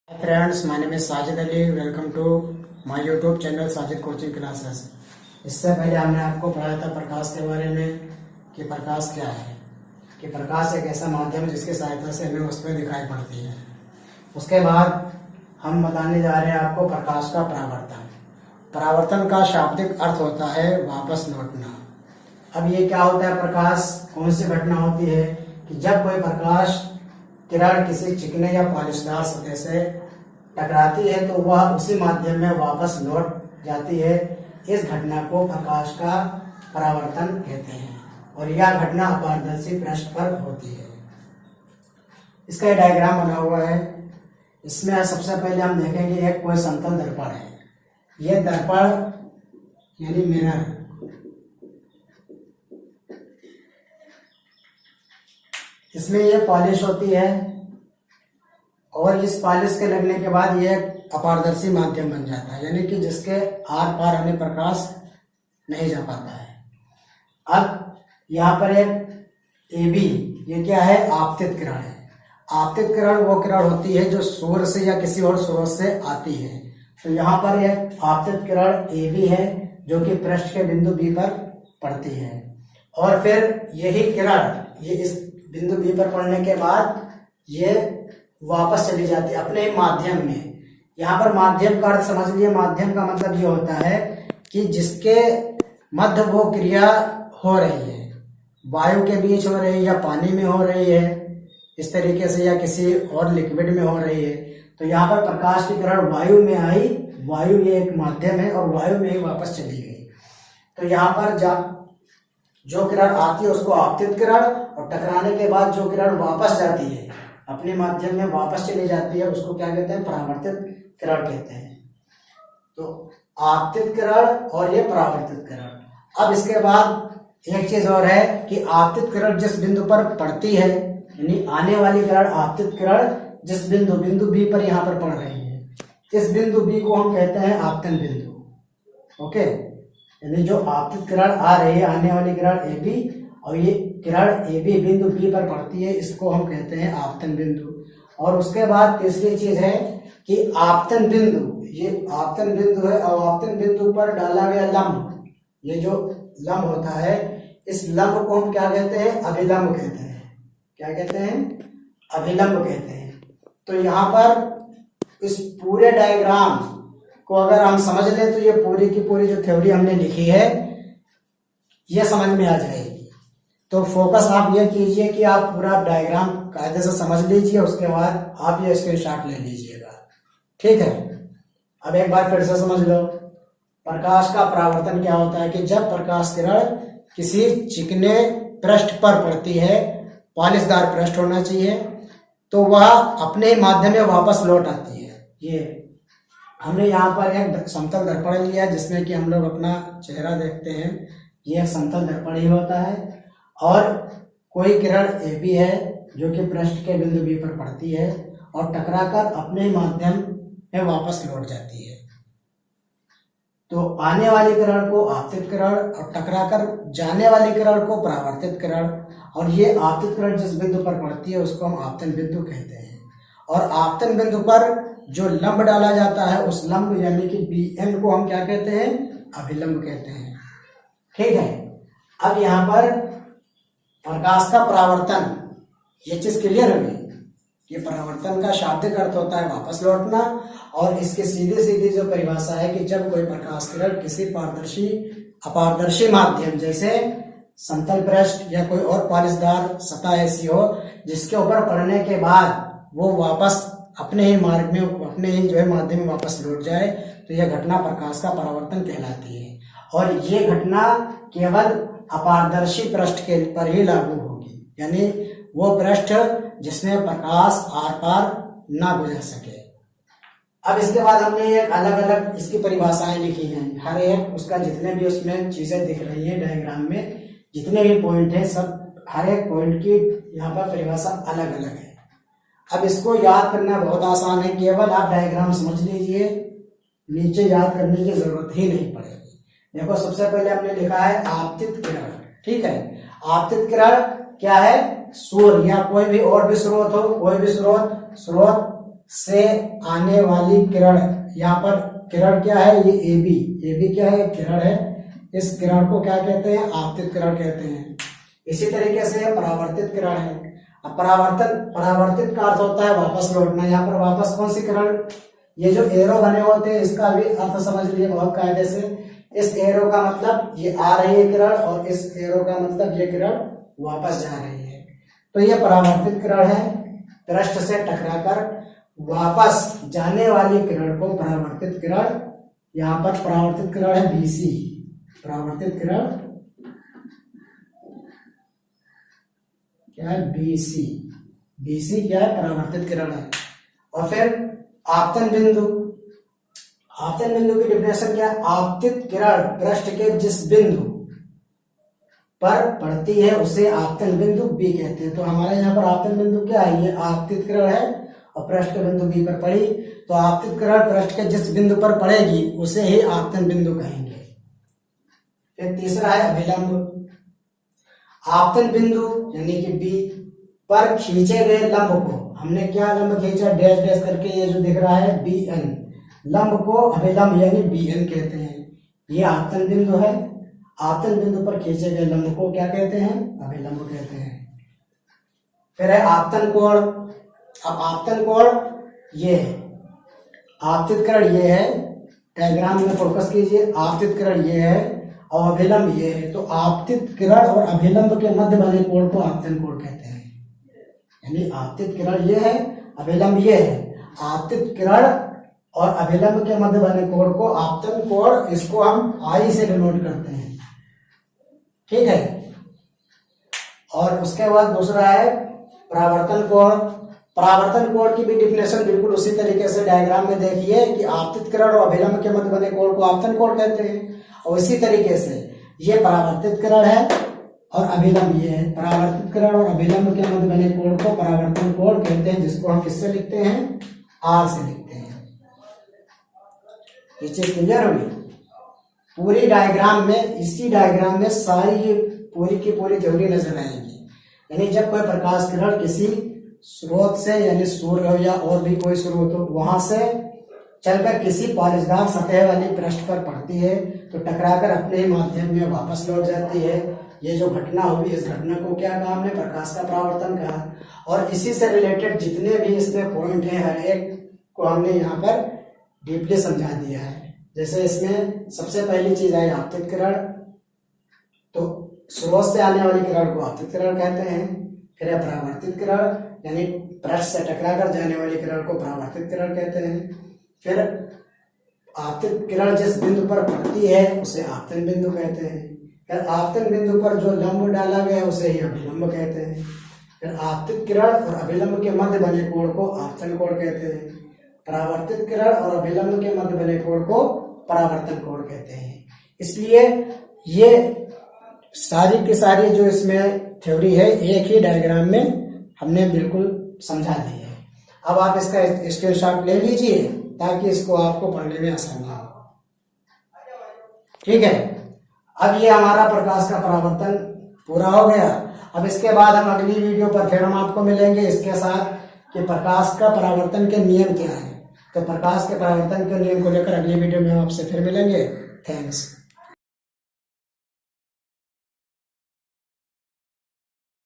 Hi friends, my name is Sajid Ali. Welcome to my YouTube channel Sajid Coaching Classes. इससे पहले हमने आपको पढ़ाया था प्रकाश के बारे में कि प्रकाश क्या है, कि प्रकाश एक ऐसा माध्यम है जिसकी सहायता से हमें वस्तुएं दिखाई पड़ती हैं। उसके बाद हम बताने जा रहे हैं आपको प्रकाश का परावर्तन। परावर्तन का शाब्दिक अर्थ होता है वापस लौटना। अब ये क्या होता है, प्रकाश कौन सी घटना होती है कि जब कोई प्रकाश किरण किसी चिकने या पॉलिशदार सतह से टकराती है तो वह उसी माध्यम में वापस लौट जाती है। इस घटना को प्रकाश का परावर्तन कहते हैं और यह घटना अपारदर्शी पृष्ठ पर होती है। इसका एक डायग्राम बना हुआ है। इसमें सबसे पहले हम देखेंगे एक कोई समतल दर्पण है। यह दर्पण यानी मिरर इसमें ये पॉलिश होती है और इस पॉलिश के लगने के बाद ये अपारदर्शी माध्यम बन जाता है, यानी कि जिसके आर पार हमें प्रकाश नहीं जा पाता है। अब यहाँ पर एक AB, ये क्या है, आपतित किरण है। आपतित किरण वो किरण होती है जो सूर्य से या किसी और स्रोत से आती है। तो यहाँ पर एक आपतित किरण AB है जो कि पृष्ठ के बिंदु B पर पड़ती है और फिर यही किरण ये इस बिंदु B पर पड़ने के बाद ये वापस चली जाती है अपने माध्यम में। यहाँ पर माध्यम का अर्थ समझ लिए। माध्यम का मतलब ये होता है कि जिसके मध्य वो क्रिया हो रही है, वायु के बीच हो रही है या पानी में हो रही है इस तरीके से, या किसी और लिक्विड में हो रही है। तो यहाँ पर प्रकाश की किरण वायु में आई, वायु ये एक माध्यम है और वायु में ही वापस चली गई। तो यहाँ पर जो किरण आती है उसको आपतित किरण, और टकराने के बाद जो किरण वापस जाती है अपने माध्यम में वापस चली जाती है उसको क्या कहते हैं, परावर्तित किरण कहते हैं। तो आपतित किरण और ये परावर्तित किरण। अब इसके बाद एक चीज और है कि आपतित किरण जिस बिंदु पर पड़ती है, यानी आने वाली किरण आपतित किरण जिस बिंदु B पर यहाँ पर पड़ रही है, इस बिंदु B को हम कहते हैं आपतन बिंदु। ओके, यानी जो आपतित किरण आ रही है, आने वाली किरण AB और ये किरण AB बिंदु B पर पड़ती है, इसको हम कहते हैं आपतन बिंदु। और उसके बाद तीसरी चीज है कि आपतन बिंदु, ये आपतन बिंदु है और आपतन बिंदु पर डाला गया लंब, ये जो लंब होता है, इस लंब को हम क्या कहते हैं, अभिलंब कहते हैं। क्या कहते हैं, अभिलंब कहते हैं। तो यहाँ पर इस पूरे डायग्राम को अगर हम समझ लें तो ये पूरी की पूरी जो थ्योरी हमने लिखी है ये समझ में आ जाएगी। तो फोकस आप ये कीजिए कि आप पूरा डायग्राम कायदे से समझ लीजिए, उसके बाद आप ये स्क्रीनशॉट ले लीजिएगा। ठीक है, अब एक बार फिर से समझ लो। प्रकाश का परावर्तन क्या होता है कि जब प्रकाश किरण किसी चिकने पृष्ठ पर पड़ती है, पॉलिशदार पृष्ठ होना चाहिए, तो वह अपने माध्यम में वापस लौट आती है। ये हमने यहाँ पर एक समतल दर्पण लिया जिसमें कि हम लोग अपना चेहरा देखते हैं। ये एक समतल दर्पण ही होता है और कोई किरण AB है जो कि पृष्ठ के बिंदु B पर पड़ती है और टकराकर अपने माध्यम में वापस लौट जाती है। तो आने वाली किरण को आपतित किरण और टकराकर जाने वाली किरण को परावर्तित किरण, और ये आपतित किरण जिस बिंदु पर पड़ती है उसको हम आपतन बिंदु कहते हैं। और आपतन बिंदु पर जो लंब डाला जाता है उस लंब यानी कि BN को हम क्या कहते हैं, अभिलंब कहते हैं। ठीक है, अब यहाँ पर प्रकाश का परावर्तन, ये चीज क्लियर होगी। ये परावर्तन का शाब्दिक अर्थ होता है वापस लौटना, और इसकी सीधी सीधी जो परिभाषा है कि जब कोई प्रकाश किरण किसी अपारदर्शी माध्यम जैसे समतल पृष्ठ या कोई और पॉलिशदार सतह ऐसी हो जिसके ऊपर पड़ने के बाद वो वापस अपने ही मार्ग में, अपने ही जो है माध्यम में वापस लौट जाए, तो यह घटना प्रकाश का परावर्तन कहलाती है। और ये घटना केवल अपारदर्शी पृष्ठ के पर ही लागू होगी, यानी वो पृष्ठ जिसमें प्रकाश आर पार ना गुजर सके। अब इसके बाद हमने एक अलग अलग इसकी परिभाषाएं लिखी हैं। हर एक उसका जितने भी उसमें चीजें दिख रही है डायग्राम में, जितने भी पॉइंट है, सब हर एक पॉइंट की यहाँ पर परिभाषा अलग अलग है। अब इसको याद करना बहुत आसान है, केवल आप डायग्राम समझ लीजिए, नीचे याद करने की जरूरत ही नहीं पड़ेगी। देखो, सबसे पहले हमने लिखा है आपतित किरण। ठीक है, आपतित किरण क्या है, सूर्य या कोई भी और भी स्रोत हो, कोई भी स्रोत से आने वाली किरण, यहाँ पर किरण क्या है, ये AB क्या है, किरण है। इस किरण को क्या कहते हैं, आपतित किरण कहते हैं। इसी तरीके से यह परावर्तित किरण है। अब परावर्तित का अर्थ होता है वापस लौटना। यहाँ पर वापस कौन सी किरण, ये जो एरो बने होते हैं इसका भी अर्थ समझ लिए बहुत कायदे से। इस एरो का मतलब ये आ रही है किरण, और इस एरो का मतलब ये किरण वापस जा रही है। तो ये परावर्तित किरण है। पृष्ठ से टकराकर वापस जाने वाली किरण को परावर्तित किरण, यहाँ पर परावर्तित किरण है BC, परावर्तित किरण क्या है, BC क्या है, परावर्तित किरण है। और फिर आपतन बिंदु की डिफिनेशन क्या है, आपतित किरण पृष्ठ के जिस बिंदु पर पड़ती है उसे आपतन बिंदु B कहते हैं। तो हमारे यहाँ पर आपतन बिंदु क्या है, ये आपतित किरण है और पृष्ठ के बिंदु B पर पड़ी, तो आपतित किरण पृष्ठ के जिस बिंदु पर पड़ेगी उसे ही आपतन बिंदु कहेंगे। फिर तीसरा है अभिलंब। आपतन बिंदु यानी कि B पर खींचे गए लंब को, हमने क्या लंब खींचा, डैश डैश करके, ये जो दिख रहा है BN, लंब को अभिलंब यानी BN कहते हैं। ये आपतन बिंदु है। आपतन बिंदु पर खींचे गए लंब को क्या कहते हैं, अभिलंब कहते हैं। फिर है आपतन कोण। अब आपतन कोण ये है, आपतित किरण ये है, डायग्राम में फोकस कीजिए, आपतित किरण ये है और अभिलंब ये है। तो आपतित किरण और अभिलंब के मध्य बने कोण को आपतन कोण कहते हैं। यानी आपतित किरण ये है, अभिलंब ये है, आपतित किरण और अभिलंब के मध्य बने कोण को आपतन कोण, इसको हम I से डिनोट करते हैं, ठीक है। और उसके बाद दूसरा है परावर्तन कोण। परावर्तन कोण की भी डिफिनेशन बिल्कुल उसी तरीके से डायग्राम में देखिए कि आपतित किरण और अभिलंब के मध्य बने कोण को आपतन कोण कहते हैं, और इसी तरीके से ये परावर्तित किरण है और अभिलंब ये है। परावर्तित किरण और अभिलंब के मध्य बने कोण को परावर्तन कोण कहते हैं, जिसको हम किससे लिखते हैं, R से लिखते हैं। ये चीज क्लियर होगी। पूरी डायग्राम में, इसी डायग्राम में सारी ये पूरी की पूरी थ्योरी नजर आएगी। यानी जब कोई प्रकाश किरण किसी स्रोत से, यानी सूर्य हो या और भी कोई स्रोत हो, वहां से चलकर किसी पॉलिशदार सतह वाली पृष्ठ पर पड़ती है तो टकराकर अपने ही माध्यम में वापस लौट जाती है। ये जो घटना हुई, इस घटना को क्या कहा हमने, प्रकाश का परावर्तन कहा। और इसी से रिलेटेड जितने भी इसमें पॉइंट हैं, हर एक को हमने यहाँ पर डीपली समझा दिया है। जैसे इसमें सबसे पहली चीज आई आपतित किरण, तो स्रोत से आने वाली किरण को आपतित किरण कहते हैं। फिर है परावर्तित किरण, यानी पृष्ठ से टकराकर जाने वाली किरण को परावर्तित किरण कहते हैं। फिर आपतित किरण जिस बिंदु पर पड़ती है उसे आपतन बिंदु कहते हैं। फिर आपतन बिंदु पर जो लंब डाला गया उसे ही अभिलंब कहते हैं। फिर आपतित किरण और अभिलंब के मध्य बने कोण को आपतन कोण कहते हैं। परावर्तित किरण और अभिलंब के मध्य बने कोण को परावर्तन कोण कहते हैं। इसलिए ये सारी की सारी जो इसमें थ्योरी है, एक ही डायग्राम में हमने बिल्कुल समझा दी है। अब आप इसका स्क्रीनशॉट ले लीजिए ताकि इसको आपको पढ़ने में आसानी हो, ठीक है। अब ये हमारा प्रकाश का परावर्तन पूरा हो गया। अब इसके बाद हम अगली वीडियो पर फिर हम आपको मिलेंगे इसके साथ कि प्रकाश का परावर्तन के नियम क्या है। तो प्रकाश के परावर्तन के नियम को लेकर अगली वीडियो में हम आपसे फिर मिलेंगे। थैंक्स।